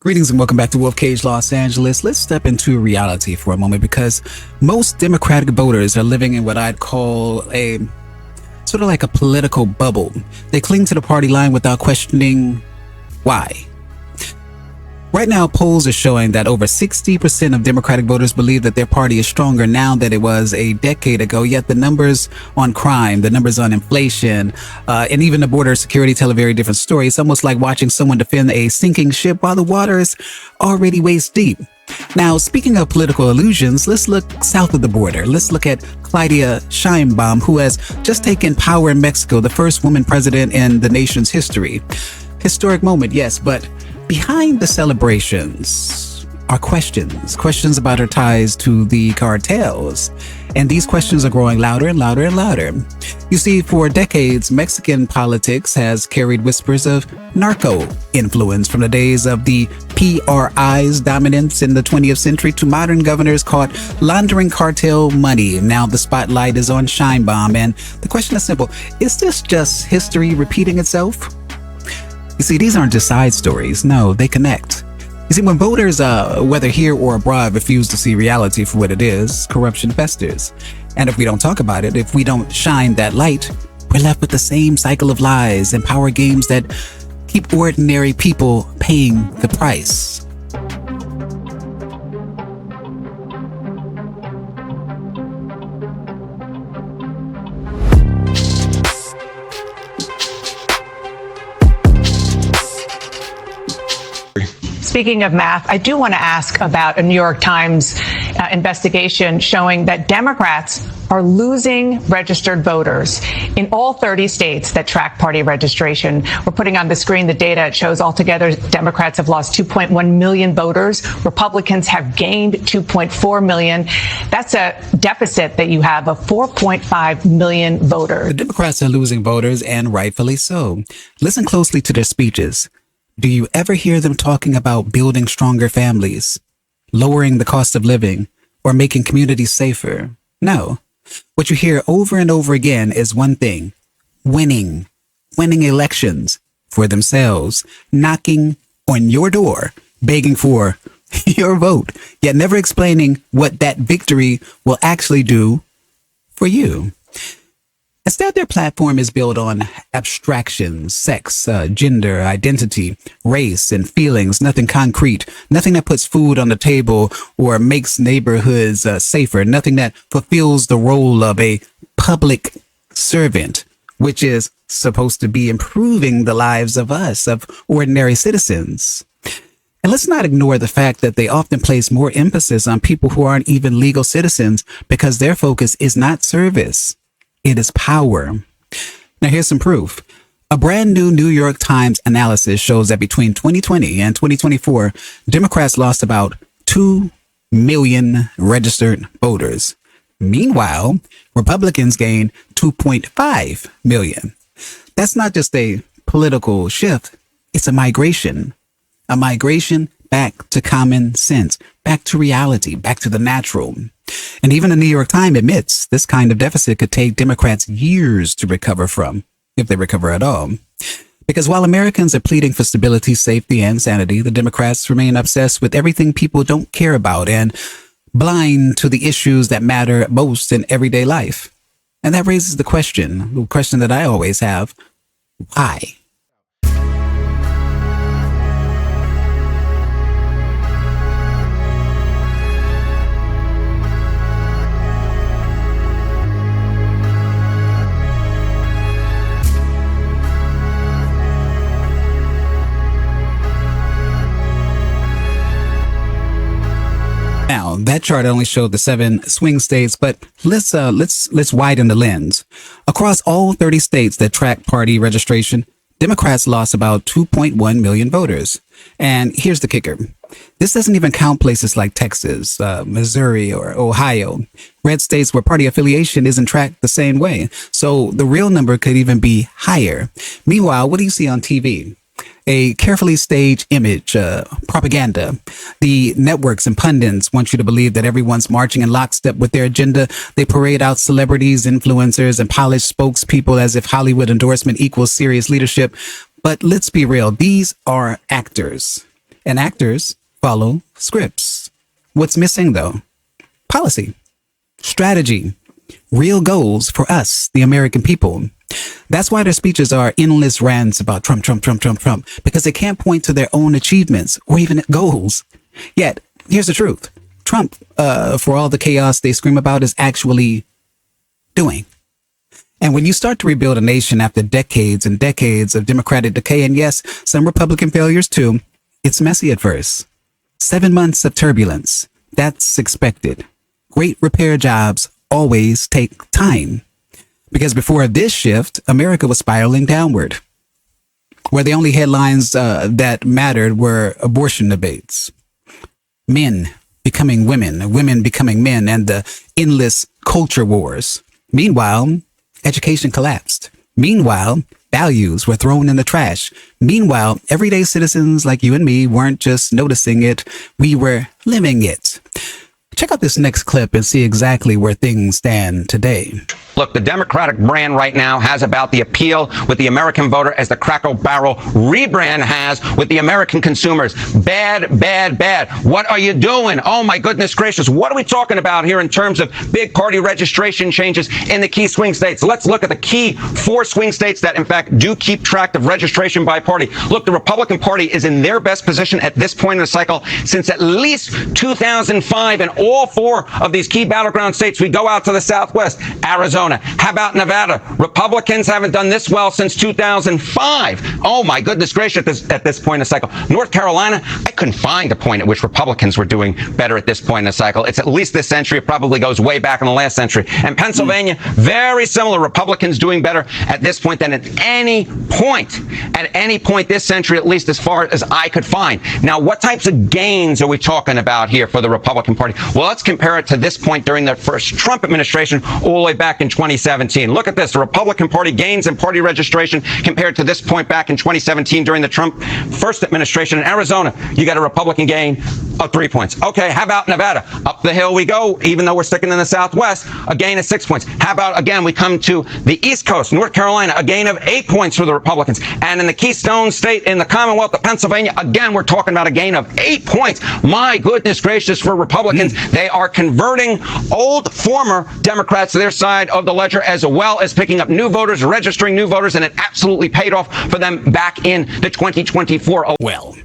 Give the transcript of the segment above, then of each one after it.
Greetings and welcome back to Wolf Cage, Los Angeles. Let's step into reality for a moment because most Democratic voters are living in what I'd call a sort of like a political bubble. They cling to the party line without questioning why. Right now, polls are showing that over 60% of Democratic voters believe that their party is stronger now than it was a decade ago. Yet the numbers on crime, the numbers on inflation, and even the border security tell a very different story. It's almost like watching someone defend a sinking ship while the water is already waist deep. Now, speaking of political illusions, let's look south of the border. Let's look at Claudia Sheinbaum, who has just taken power in Mexico, the first woman president in the nation's history. Historic moment, yes, but behind the celebrations are questions about her ties to the cartels. And these questions are growing louder and louder and louder. You see, for decades, Mexican politics has carried whispers of narco influence from the days of the PRI's dominance in the 20th century to modern governors caught laundering cartel money. Now the spotlight is on Sheinbaum, and the question is simple. Is this just history repeating itself? You see, these aren't just side stories. No, they connect. You see, when voters, whether here or abroad, refuse to see reality for what it is, corruption festers. And if we don't talk about it, if we don't shine that light, we're left with the same cycle of lies and power games that keep ordinary people paying the price. Speaking of math, I do want to ask about a New York Times investigation showing that Democrats are losing registered voters in all 30 states that track party registration. We're putting on the screen the data. It shows altogether Democrats have lost 2.1 million voters. Republicans have gained 2.4 million. That's a deficit that you have of 4.5 million voters. The Democrats are losing voters, and rightfully so. Listen closely to their speeches. Do you ever hear them talking about building stronger families, lowering the cost of living, or making communities safer? No. What you hear over and over again is one thing: winning elections for themselves, knocking on your door, begging for your vote, yet never explaining what that victory will actually do for you. Instead, their platform is built on abstractions, sex, gender, identity, race, and feelings, nothing concrete, nothing that puts food on the table or makes neighborhoods safer, nothing that fulfills the role of a public servant, which is supposed to be improving the lives of us, of ordinary citizens. And let's not ignore the fact that they often place more emphasis on people who aren't even legal citizens because their focus is not service. It is power. Now, here's some proof. A brand new New York Times analysis shows that between 2020 and 2024, Democrats lost about 2 million registered voters. Meanwhile, Republicans gained 2.5 million. That's not just a political shift. It's a migration back to common sense, back to reality, back to the natural. And even the New York Times admits this kind of deficit could take Democrats years to recover from, if they recover at all. Because while Americans are pleading for stability, safety, and sanity, the Democrats remain obsessed with everything people don't care about and blind to the issues that matter most in everyday life. And that raises the question that I always have: why? Now, that chart only showed the 7 swing states, but let's widen the lens. Across all 30 states that track party registration, Democrats lost about 2.1 million voters. And here's the kicker. This doesn't even count places like Texas, Missouri, or Ohio, red states where party affiliation isn't tracked the same way. So the real number could even be higher. Meanwhile, what do you see on TV? A carefully staged image, propaganda. The networks and pundits want you to believe that everyone's marching in lockstep with their agenda. They parade out celebrities, influencers, and polished spokespeople as if Hollywood endorsement equals serious leadership. But let's be real, these are actors. and actors follow scripts. What's missing, though? Policy, strategy, real goals for us, the American people. That's why their speeches are endless rants about Trump, Trump, Trump, Trump, Trump, because they can't point to their own achievements or even goals. Yet, here's the truth. Trump, for all the chaos they scream about, is actually doing. And when you start to rebuild a nation after decades and decades of Democratic decay, and yes, some Republican failures too, it's messy at first. 7 months of turbulence. That's expected. Great repair jobs always take time. Because before this shift, America was spiraling downward, where the only headlines that mattered were abortion debates, men becoming women, women becoming men, and the endless culture wars. Meanwhile, education collapsed. Meanwhile, values were thrown in the trash. Meanwhile, everyday citizens like you and me weren't just noticing it, we were living it. Check out this next clip and see exactly where things stand today. Look, the Democratic brand right now has about the appeal with the American voter as the Cracker Barrel rebrand has with the American consumers. Bad, bad, bad. What are you doing? Oh, my goodness gracious. What are we talking about here in terms of big party registration changes in the key swing states? Let's look at the key 4 swing states that, in fact, do keep track of registration by party. Look, the Republican Party is in their best position at this point in the cycle since at least 2005. And all 4 of these key battleground states, we go out to the Southwest, Arizona. How about Nevada? Republicans haven't done this well since 2005. Oh, my goodness gracious, at this point in the cycle. North Carolina, I couldn't find a point at which Republicans were doing better at this point in the cycle. It's at least this century. It probably goes way back in the last century. And Pennsylvania, very similar. Republicans doing better at this point than at any point this century, at least as far as I could find. Now, what types of gains are we talking about here for the Republican Party? Well, let's compare it to this point during the first Trump administration all the way back in 2017. Look at this. The Republican Party gains in party registration compared to this point back in 2017 during the Trump first administration. In Arizona, you got a Republican gain of 3 points. Okay, how about Nevada? Up the hill we go, even though we're sticking in the Southwest, a gain of 6 points. How about, again, we come to the East Coast, North Carolina, a gain of 8 points for the Republicans. And in the Keystone State, in the Commonwealth of Pennsylvania, again, we're talking about a gain of 8 points. My goodness gracious, for Republicans, they are converting old former Democrats to their side of the ledger, as well as picking up new voters, registering new voters, and it absolutely paid off for them back in the 2024. Well,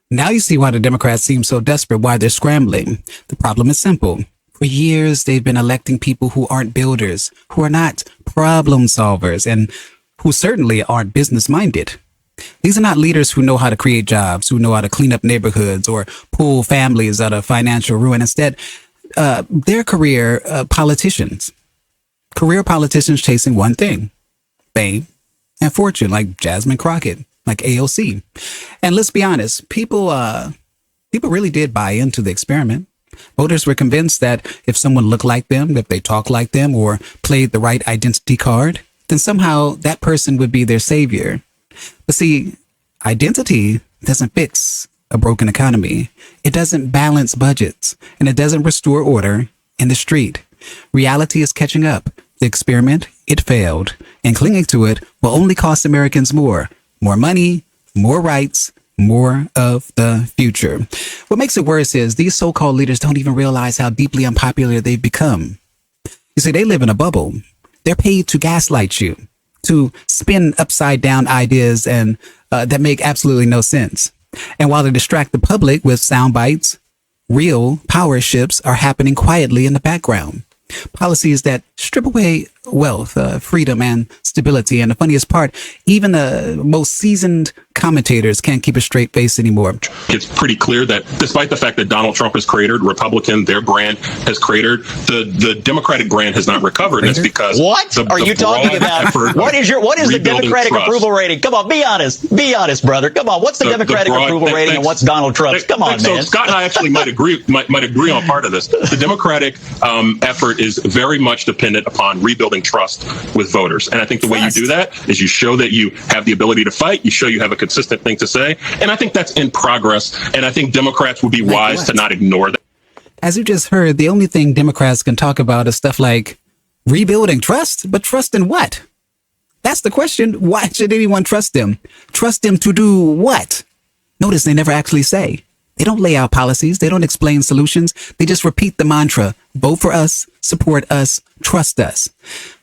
now you see why the Democrats seem so desperate, why they're scrambling. The problem is simple. For years, they've been electing people who aren't builders, who are not problem solvers, and who certainly aren't business-minded. These are not leaders who know how to create jobs, who know how to clean up neighborhoods or pull families out of financial ruin. Instead, they're career politicians. Career politicians chasing one thing, fame and fortune, like Jasmine Crockett, like AOC. And let's be honest, people really did buy into the experiment. Voters were convinced that if someone looked like them, if they talked like them, or played the right identity card, then somehow that person would be their savior. But see, identity doesn't fix a broken economy. It doesn't balance budgets, and it doesn't restore order in the street. Reality is catching up. The experiment, it failed, and clinging to it will only cost Americans more money, more rights, more of the future. What makes it worse is these so-called leaders don't even realize how deeply unpopular they've become. You see, they live in a bubble. They're paid to gaslight you, to spin upside down ideas and that make absolutely no sense. And while they distract the public with sound bites, real power shifts are happening quietly in the background. Policies that strip away wealth, freedom, and stability. And the funniest part, even the most seasoned commentators can't keep a straight face anymore. It's pretty clear that despite the fact that Donald Trump has cratered, Republican, their brand has cratered, the Democratic brand has not recovered. And it's because what are you talking about? What is the Democratic approval rating? Come on, be honest, brother. Come on, what's the Democratic approval rating and what's Donald Trump's? Come on, man. So Scott and I actually might agree on part of this. The Democratic effort is very much dependent upon rebuilding trust with voters. And I think the way you do that is you show that you have the ability to fight. You show you have a consistent thing to say. And I think that's in progress. And I think Democrats would be wise to not ignore that. As you just heard, the only thing Democrats can talk about is stuff like rebuilding trust. But trust in what? That's the question. Why should anyone trust them? Trust them to do what? Notice they never actually say. They don't lay out policies. They don't explain solutions. They just repeat the mantra, vote for us, support us, trust us.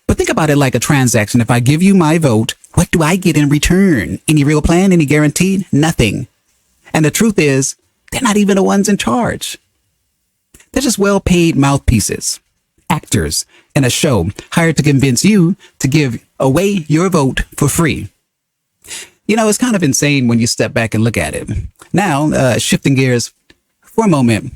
But think about it like a transaction. If I give you my vote, what do I get in return? Any real plan? Any guarantee? Nothing. And the truth is, they're not even the ones in charge. They're just well-paid mouthpieces, actors in a show hired to convince you to give away your vote for free. You know, it's kind of insane when you step back and look at it. Now, shifting gears for a moment,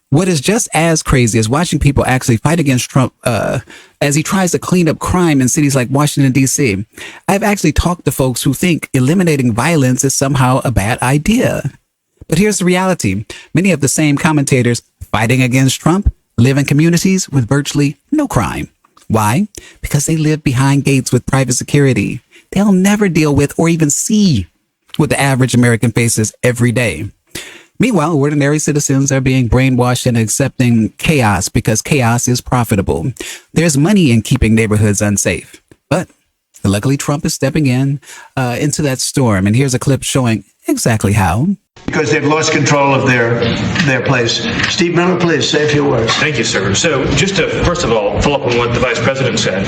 what is just as crazy is watching people actually fight against Trump as he tries to clean up crime in cities like Washington, D.C. I've actually talked to folks who think eliminating violence is somehow a bad idea. But here's the reality. Many of the same commentators fighting against Trump live in communities with virtually no crime. Why? Because they live behind gates with private security. They'll never deal with or even see what the average American faces every day. Meanwhile, ordinary citizens are being brainwashed and accepting chaos because chaos is profitable. There's money in keeping neighborhoods unsafe. But luckily, Trump is stepping into that storm. And here's a clip showing exactly how. Because they've lost control of their place. Steve Miller, please say a few words. Thank you, sir. So just to, first of all, follow up on what the Vice President said.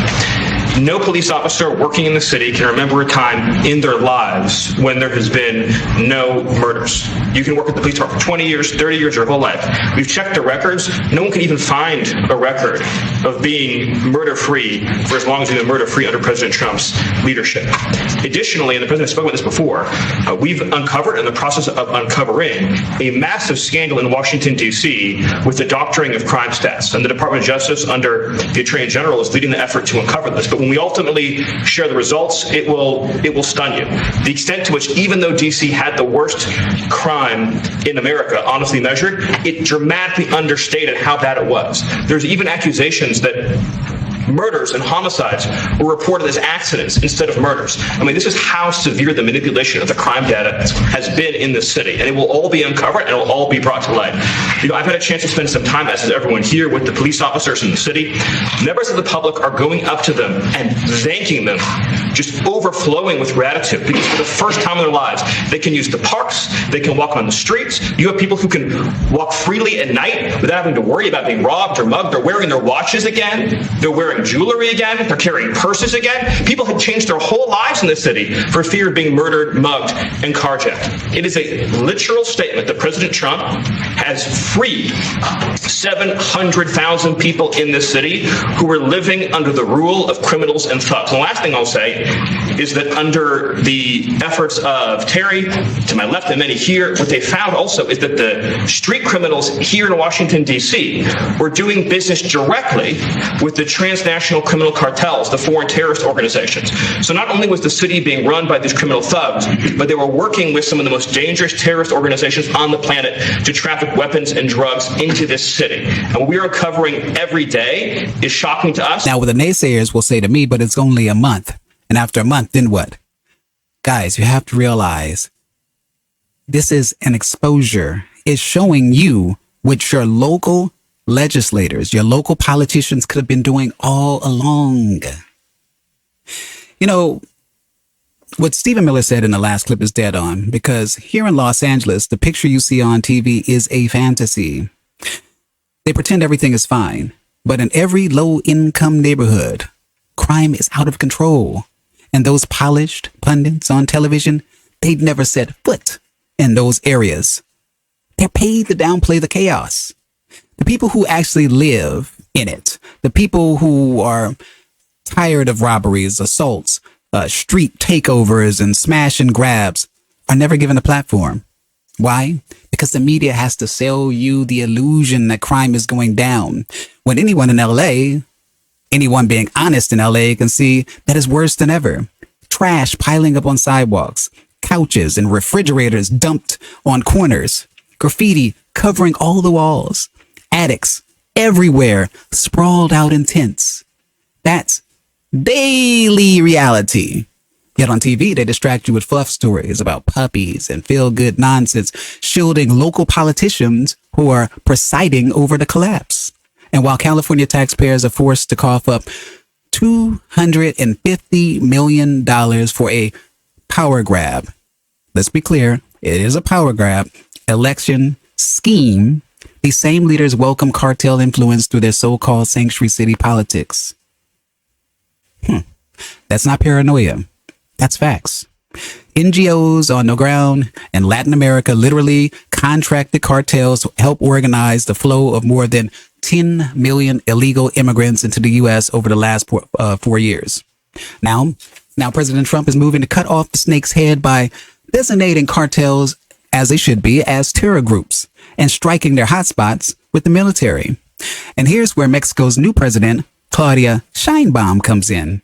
No police officer working in the city can remember a time in their lives when there has been no murders. You can work at the police department for 20 years, 30 years, your whole life. We've checked the records. No one can even find a record of being murder-free for as long as we've been murder-free under President Trump's leadership. Additionally, and the President spoke about this before, we've uncovered, in the process of uncovering, a massive scandal in Washington, D.C. with the doctoring of crime stats. And the Department of Justice, under the Attorney General, is leading the effort to uncover this. But when we ultimately share the results, it will stun you. The extent to which, even though D.C. had the worst crime in America, honestly measured, it dramatically understated how bad it was. There's even accusations that murders and homicides were reported as accidents instead of murders. I mean, this is how severe the manipulation of the crime data has been in this city, and it will all be uncovered and it will all be brought to light. You know, I've had a chance to spend some time, as has everyone here, with the police officers in the city. Members of the public are going up to them and thanking them, just overflowing with gratitude, because for the first time in their lives, they can use the parks, they can walk on the streets. You have people who can walk freely at night without having to worry about being robbed or mugged. They're wearing their watches again. They're wearing jewelry again. They're carrying purses again. People had changed their whole lives in this city for fear of being murdered, mugged, and carjacked. It is a literal statement that President Trump has freed 700,000 people in this city who were living under the rule of criminals and thugs. And the last thing I'll say is that under the efforts of Terry, to my left and many here, what they found also is that the street criminals here in Washington, D.C. were doing business directly with the transnational criminal cartels, the foreign terrorist organizations. So not only was the city being run by these criminal thugs, but they were working with some of the most dangerous terrorist organizations on the planet to traffic weapons and drugs into this city. And what we are uncovering every day is shocking to us. Now, what the naysayers will say to me, but it's only a month. And after a month, then what? Guys, you have to realize this is an exposure. It's showing you what your local legislators, your local politicians could have been doing all along. You know, what Stephen Miller said in the last clip is dead on, because here in Los Angeles, the picture you see on TV is a fantasy. They pretend everything is fine, but in every low-income neighborhood, crime is out of control. And those polished pundits on television, they'd never set foot in those areas. They're paid to downplay the chaos. The people who actually live in it, the people who are tired of robberies, assaults, street takeovers, and smash and grabs, are never given a platform. Why? Because the media has to sell you the illusion that crime is going down, when anyone in LA, anyone being honest in LA, can see that it's worse than ever. Trash piling up on sidewalks, couches and refrigerators dumped on corners, graffiti covering all the walls, addicts everywhere sprawled out in tents. That's daily reality. Yet on TV, they distract you with fluff stories about puppies and feel-good nonsense, shielding local politicians who are presiding over the collapse. And while California taxpayers are forced to cough up $250 million for a power grab, let's be clear, It is a power grab, election scheme. These same leaders welcome cartel influence through their so-called sanctuary city politics. That's not paranoia. That's facts. NGOs on the ground in Latin America literally contracted cartels to help organize the flow of more than 10 million illegal immigrants into the U.S. over the last 4 years. Now President Trump is moving to cut off the snake's head by designating cartels, as they should be, as terror groups and striking their hotspots with the military. And here's where Mexico's new president, Claudia Sheinbaum, comes in.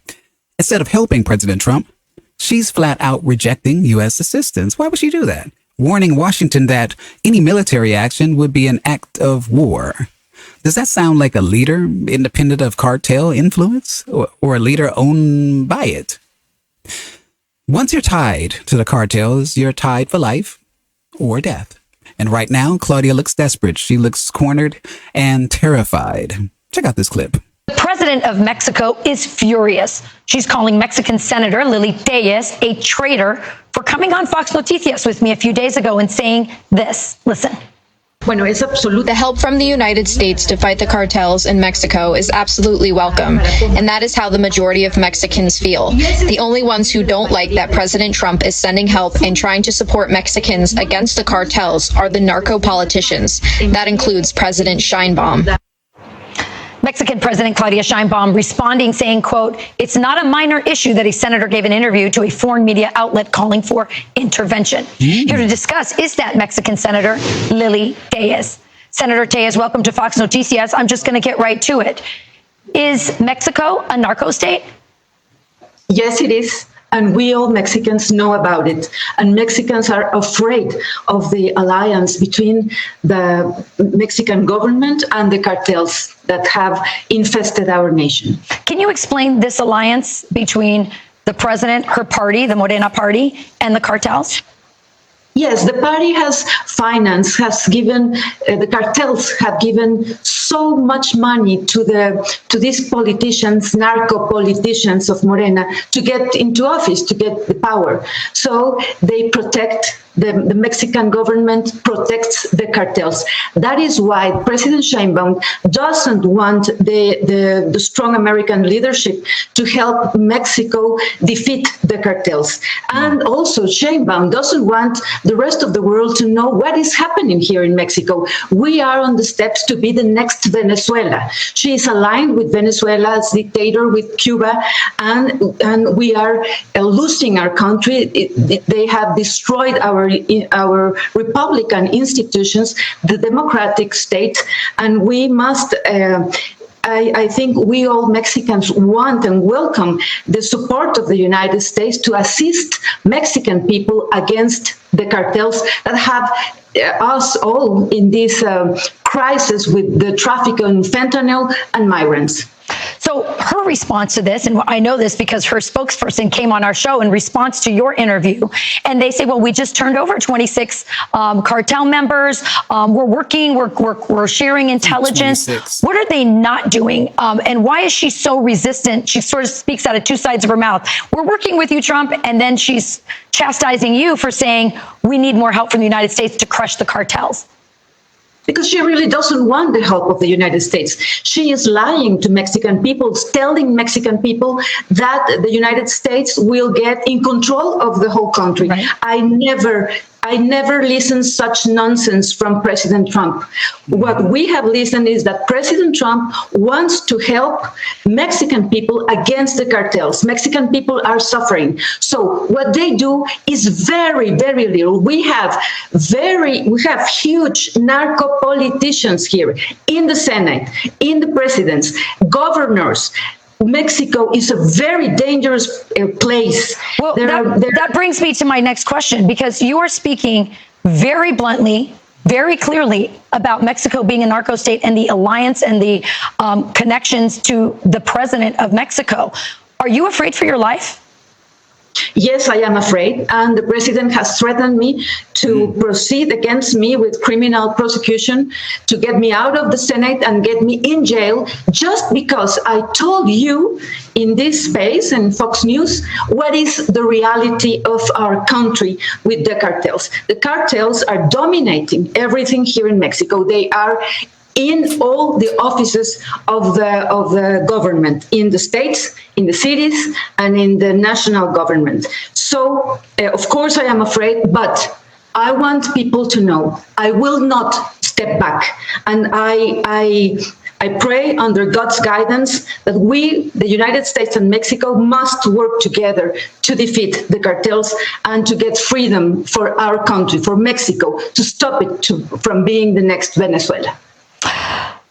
Instead of helping President Trump, she's flat out rejecting U.S. assistance. Why would she do that? Warning Washington that any military action would be an act of war. Does that sound like a leader independent of cartel influence or a leader owned by it? Once you're tied to the cartels, you're tied for life or death. And right now, Claudia looks desperate. She looks cornered and terrified. Check out this clip. The president of Mexico is furious. She's calling Mexican Senator Lilly Téllez a traitor for coming on Fox Noticias with me a few days ago and saying this. Listen. The help from the United States to fight the cartels in Mexico is absolutely welcome, and that is how the majority of Mexicans feel. The only ones who don't like that President Trump is sending help and trying to support Mexicans against the cartels are the narco politicians. That includes President Sheinbaum. Mexican President Claudia Sheinbaum responding, saying, quote, "It's not a minor issue that a senator gave an interview to a foreign media outlet calling for intervention." Here to discuss is that Mexican Senator Lilly Téllez. Senator Téllez, welcome to Fox Noticias. I'm just going to get right to it. Is Mexico a narco state? Yes, it is. And we all Mexicans know about it. And Mexicans are afraid of the alliance between the Mexican government and the cartels that have infested our nation. Can you explain this alliance between the president, her party, the Morena party, and the cartels? Yes, the party has financed, has given, the cartels have given so much money to these politicians, narco politicians of Morena, to get into office, to get the power. So they protect, the Mexican government protects the cartels. That is why President Sheinbaum doesn't want the strong American leadership to help Mexico defeat the cartels. And also Sheinbaum doesn't want the rest of the world to know what is happening here in Mexico. We are on the steps to be the next Venezuela. She is aligned with Venezuela's dictator, with Cuba, and we are losing our country. They have destroyed our Republican institutions, the democratic state, and we must I think we all Mexicans want and welcome the support of the United States to assist Mexican people against the cartels that have us all in this crisis with the traffic in fentanyl and migrants. So her response to this, and I know this because her spokesperson came on our show in response to your interview, and they say, well, we just turned over 26 cartel members. We're working, we're sharing intelligence. 26. What are they not doing? And why is she so resistant? She sort of speaks out of two sides of her mouth. We're working with you, Trump, and then she's chastising you for saying we need more help from the United States to crush the cartels. Because she really doesn't want the help of the United States. She is lying to Mexican people, telling Mexican people that the United States will get in control of the whole country. Right. I never listened such nonsense from President Trump. What we have listened is that President Trump wants to help Mexican people against the cartels. Mexican people are suffering. So what they do is very, very little. We have huge narco politicians here in the Senate, in the presidents, governors. Mexico is a very dangerous place. Well, that brings me to my next question, because you are speaking very bluntly, very clearly about Mexico being a narco state and the alliance and the connections to the president of Mexico. Are you afraid for your life? Yes, I am afraid. And the president has threatened me to proceed against me with criminal prosecution, to get me out of the Senate and get me in jail, just because I told you in this space and Fox News what is the reality of our country with the cartels. The cartels are dominating everything here in Mexico. They are in all the offices of the government, in the states, in the cities, and in the national government. So, of course, I am afraid, but I want people to know I will not step back. And I pray under God's guidance that we, the United States and Mexico, must work together to defeat the cartels and to get freedom for our country, for Mexico, to stop it from being the next Venezuela.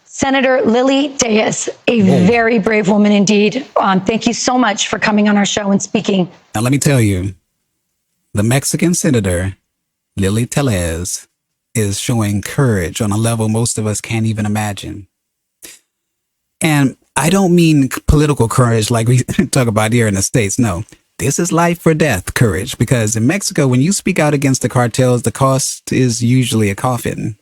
Senator Lilly Téllez, a very brave woman indeed. Thank you so much for coming on our show and speaking. Now, let me tell you, the Mexican Senator Lilly Téllez is showing courage on a level most of us can't even imagine. And I don't mean political courage like we talk about here in the States. No, this is life or death courage, because in Mexico, when you speak out against the cartels, the cost is usually a coffin.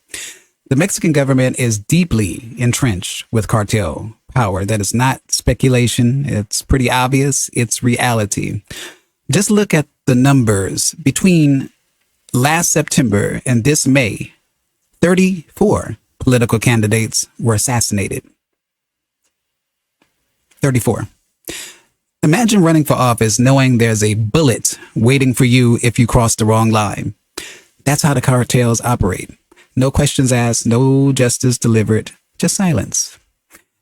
The Mexican government is deeply entrenched with cartel power. That is not speculation. It's pretty obvious. It's reality. Just look at the numbers. Between last September and this May, 34 political candidates were assassinated. 34. Imagine running for office knowing there's a bullet waiting for you if you cross the wrong line. That's how the cartels operate. No questions asked, no justice delivered, just silence.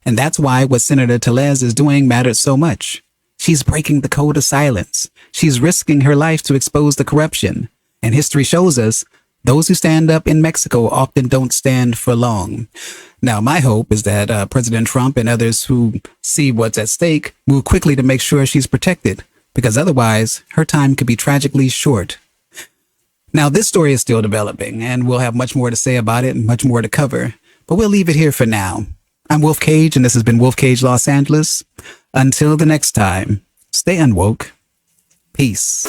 And that's why what Senator Téllez is doing matters so much. She's breaking the code of silence. She's risking her life to expose the corruption. And history shows us those who stand up in Mexico often don't stand for long. Now, my hope is that President Trump and others who see what's at stake move quickly to make sure she's protected, because otherwise her time could be tragically short. Now, this story is still developing, and we'll have much more to say about it and much more to cover, but we'll leave it here for now. I'm Wolf Kage, and this has been Wolf Kage Los Angeles. Until the next time, stay unwoke. Peace.